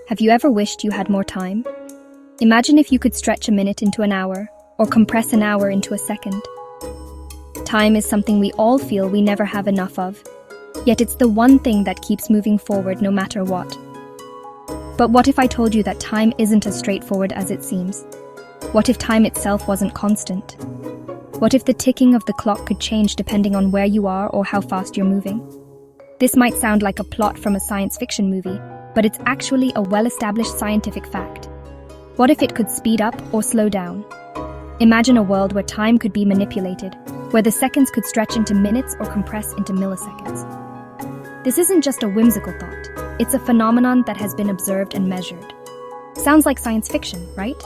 Have you ever wished you had more time? Imagine if you could stretch a minute into an hour, or compress an hour into a second. Time is something we all feel we never have enough of, yet it's the one thing that keeps moving forward no matter what. But what if I told you that time isn't as straightforward as it seems? What if time itself wasn't constant? What if the ticking of the clock could change depending on where you are or how fast you're moving? This might sound like a plot from a science fiction movie, but it's actually a well-established scientific fact. What if it could speed up or slow down? Imagine a world where time could be manipulated, where the seconds could stretch into minutes or compress into milliseconds. This isn't just a whimsical thought, it's a phenomenon that has been observed and measured. Sounds like science fiction, right?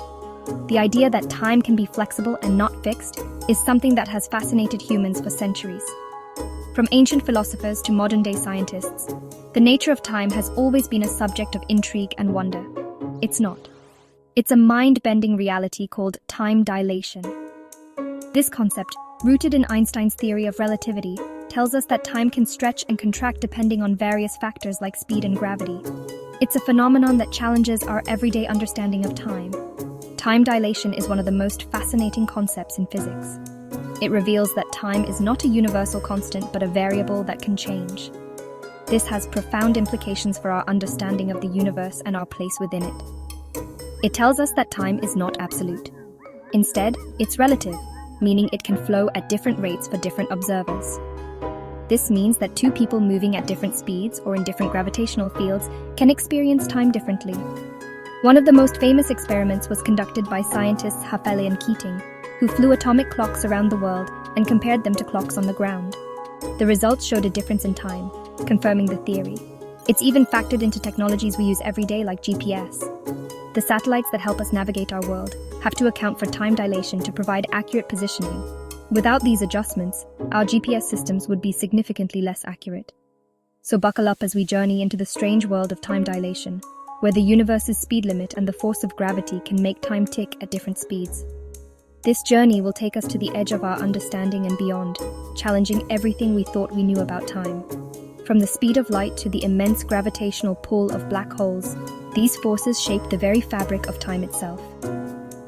The idea that time can be flexible and not fixed is something that has fascinated humans for centuries. From ancient philosophers to modern-day scientists, the nature of time has always been a subject of intrigue and wonder. It's not. It's a mind-bending reality called time dilation. This concept, rooted in Einstein's theory of relativity, tells us that time can stretch and contract depending on various factors like speed and gravity. It's a phenomenon that challenges our everyday understanding of time. Time dilation is one of the most fascinating concepts in physics. It reveals that time is not a universal constant but a variable that can change. This has profound implications for our understanding of the universe and our place within it. It tells us that time is not absolute. Instead, it's relative, meaning it can flow at different rates for different observers. This means that two people moving at different speeds or in different gravitational fields can experience time differently. One of the most famous experiments was conducted by scientists Haffel and Keating, who flew atomic clocks around the world and compared them to clocks on the ground. The results showed a difference in time, confirming the theory. It's even factored into technologies we use every day like GPS. The satellites that help us navigate our world have to account for time dilation to provide accurate positioning. Without these adjustments, our GPS systems would be significantly less accurate. So buckle up as we journey into the strange world of time dilation, where the universe's speed limit and the force of gravity can make time tick at different speeds. This journey will take us to the edge of our understanding and beyond, challenging everything we thought we knew about time. From the speed of light to the immense gravitational pull of black holes, these forces shape the very fabric of time itself.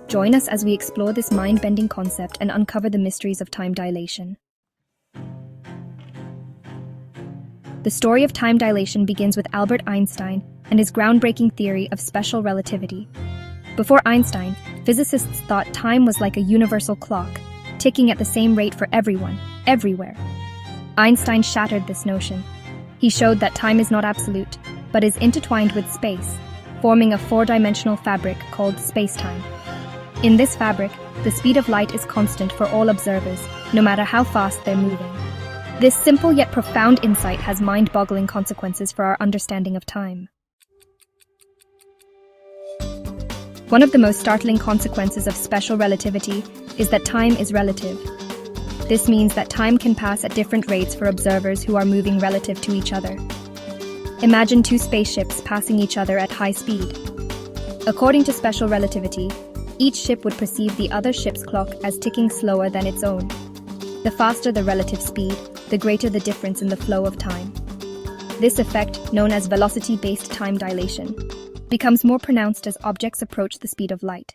Join us as we explore this mind-bending concept and uncover the mysteries of time dilation. The story of time dilation begins with Albert Einstein and his groundbreaking theory of special relativity. Before Einstein, physicists thought time was like a universal clock, ticking at the same rate for everyone, everywhere. Einstein shattered this notion. He showed that time is not absolute, but is intertwined with space, forming a four-dimensional fabric called space-time. In this fabric, the speed of light is constant for all observers, no matter how fast they're moving. This simple yet profound insight has mind-boggling consequences for our understanding of time. One of the most startling consequences of special relativity is that time is relative. This means that time can pass at different rates for observers who are moving relative to each other. Imagine two spaceships passing each other at high speed. According to special relativity, each ship would perceive the other ship's clock as ticking slower than its own. The faster the relative speed, the greater the difference in the flow of time. This effect, known as velocity-based time dilation, becomes more pronounced as objects approach the speed of light.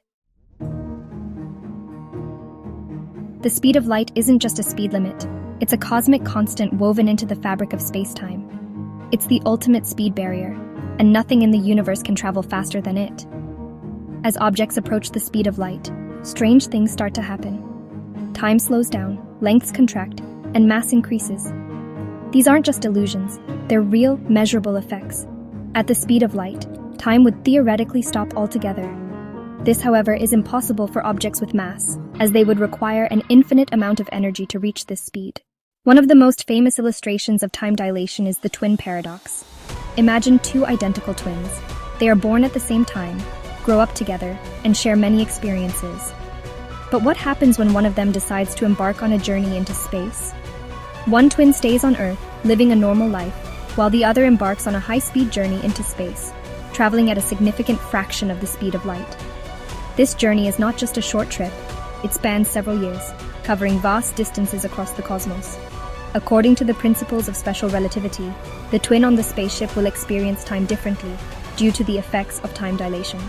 The speed of light isn't just a speed limit, it's a cosmic constant woven into the fabric of space-time. It's the ultimate speed barrier, and nothing in the universe can travel faster than it. As objects approach the speed of light, strange things start to happen. Time slows down, lengths contract, and mass increases. These aren't just illusions, they're real, measurable effects. At the speed of light, time would theoretically stop altogether. This, however, is impossible for objects with mass, as they would require an infinite amount of energy to reach this speed. One of the most famous illustrations of time dilation is the twin paradox. Imagine two identical twins. They are born at the same time, grow up together, and share many experiences. But what happens when one of them decides to embark on a journey into space? One twin stays on Earth, living a normal life, while the other embarks on a high-speed journey into space, traveling at a significant fraction of the speed of light. This journey is not just a short trip, it spans several years, covering vast distances across the cosmos. According to the principles of special relativity, the twin on the spaceship will experience time differently, due to the effects of time dilation.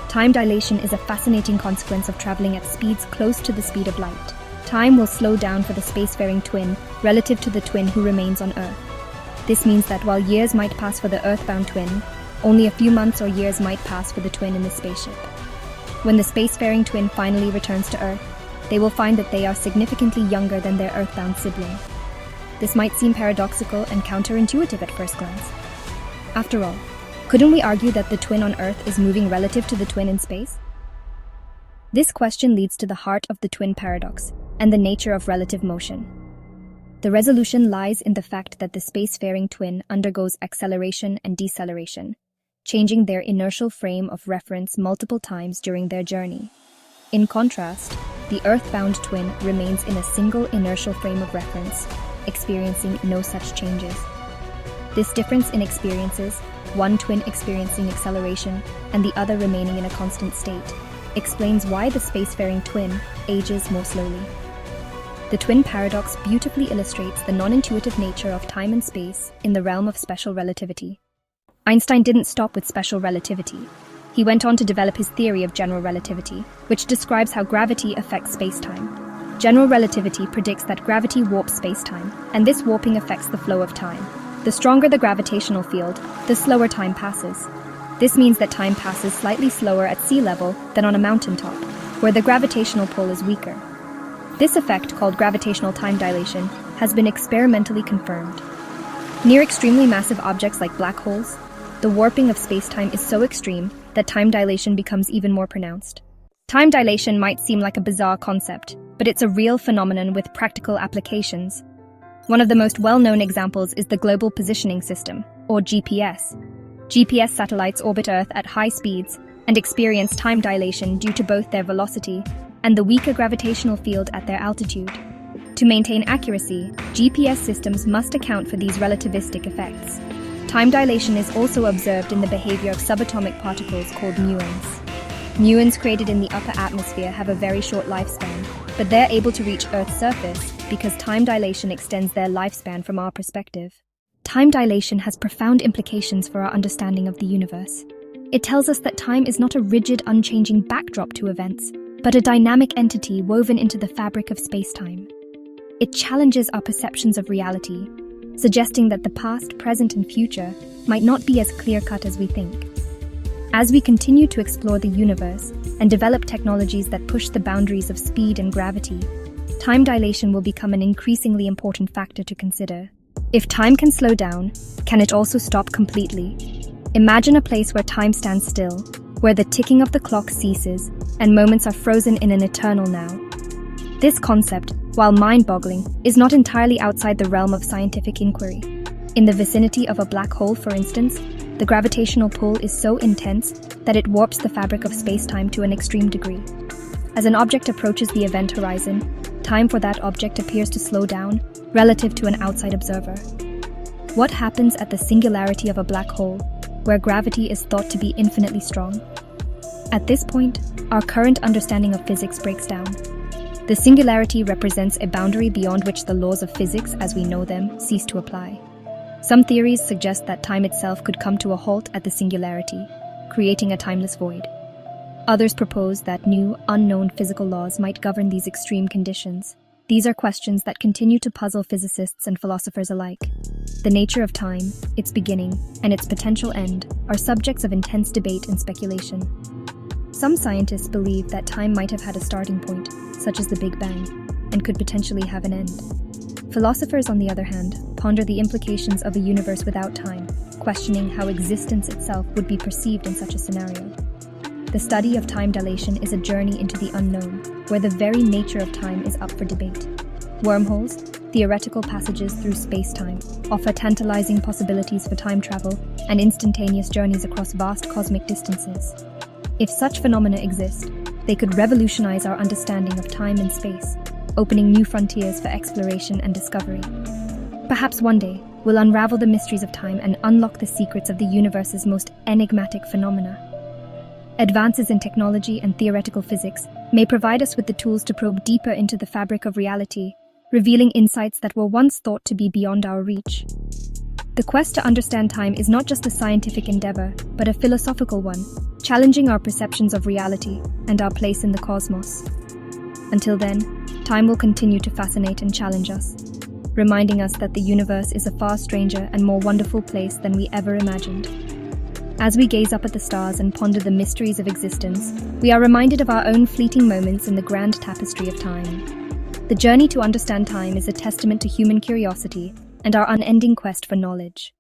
Time dilation is a fascinating consequence of traveling at speeds close to the speed of light. Time will slow down for the spacefaring twin relative to the twin who remains on Earth. This means that while years might pass for the Earthbound twin, only a few months or years might pass for the twin in the spaceship. When the spacefaring twin finally returns to Earth, they will find that they are significantly younger than their Earthbound sibling. This might seem paradoxical and counterintuitive at first glance. After all, couldn't we argue that the twin on Earth is moving relative to the twin in space? This question leads to the heart of the twin paradox and the nature of relative motion. The resolution lies in the fact that the spacefaring twin undergoes acceleration and deceleration, changing their inertial frame of reference multiple times during their journey. In contrast, the Earthbound twin remains in a single inertial frame of reference, experiencing no such changes. This difference in experiences, one twin experiencing acceleration and the other remaining in a constant state, explains why the spacefaring twin ages more slowly. The twin paradox beautifully illustrates the non-intuitive nature of time and space in the realm of special relativity. Einstein didn't stop with special relativity. He went on to develop his theory of general relativity, which describes how gravity affects space-time. General relativity predicts that gravity warps space-time, and this warping affects the flow of time. The stronger the gravitational field, the slower time passes. This means that time passes slightly slower at sea level than on a mountaintop, where the gravitational pull is weaker. This effect, called gravitational time dilation, has been experimentally confirmed. Near extremely massive objects like black holes, the warping of space-time is so extreme that time dilation becomes even more pronounced. Time dilation might seem like a bizarre concept, but it's a real phenomenon with practical applications. One of the most well-known examples is the Global Positioning System, or GPS. GPS satellites orbit Earth at high speeds and experience time dilation due to both their velocity and the weaker gravitational field at their altitude. To maintain accuracy, GPS systems must account for these relativistic effects. Time dilation is also observed in the behavior of subatomic particles called muons. Muons created in the upper atmosphere have a very short lifespan, but they're able to reach Earth's surface because time dilation extends their lifespan from our perspective. Time dilation has profound implications for our understanding of the universe. It tells us that time is not a rigid, unchanging backdrop to events, but a dynamic entity woven into the fabric of space-time. It challenges our perceptions of reality, suggesting that the past, present, and future might not be as clear-cut as we think. As we continue to explore the universe and develop technologies that push the boundaries of speed and gravity, time dilation will become an increasingly important factor to consider. If time can slow down, can it also stop completely? Imagine a place where time stands still, where the ticking of the clock ceases and moments are frozen in an eternal now. This concept, while mind-boggling, is not entirely outside the realm of scientific inquiry. In the vicinity of a black hole, for instance, the gravitational pull is so intense that it warps the fabric of space-time to an extreme degree. As an object approaches the event horizon, time for that object appears to slow down relative to an outside observer. What happens at the singularity of a black hole, where gravity is thought to be infinitely strong? At this point, our current understanding of physics breaks down. The singularity represents a boundary beyond which the laws of physics as we know them cease to apply. Some theories suggest that time itself could come to a halt at the singularity, creating a timeless void. Others propose that new, unknown physical laws might govern these extreme conditions. These are questions that continue to puzzle physicists and philosophers alike. The nature of time, its beginning, and its potential end are subjects of intense debate and speculation. Some scientists believe that time might have had a starting point, such as the Big Bang, and could potentially have an end. Philosophers, on the other hand, ponder the implications of a universe without time, questioning how existence itself would be perceived in such a scenario. The study of time dilation is a journey into the unknown, where the very nature of time is up for debate. Wormholes, theoretical passages through space-time, offer tantalizing possibilities for time travel and instantaneous journeys across vast cosmic distances. If such phenomena exist, they could revolutionize our understanding of time and space, opening new frontiers for exploration and discovery. Perhaps one day, we'll unravel the mysteries of time and unlock the secrets of the universe's most enigmatic phenomena. Advances in technology and theoretical physics may provide us with the tools to probe deeper into the fabric of reality, revealing insights that were once thought to be beyond our reach. The quest to understand time is not just a scientific endeavor, but a philosophical one, challenging our perceptions of reality and our place in the cosmos. Until then, time will continue to fascinate and challenge us, reminding us that the universe is a far stranger and more wonderful place than we ever imagined. As we gaze up at the stars and ponder the mysteries of existence, we are reminded of our own fleeting moments in the grand tapestry of time. The journey to understand time is a testament to human curiosity and our unending quest for knowledge.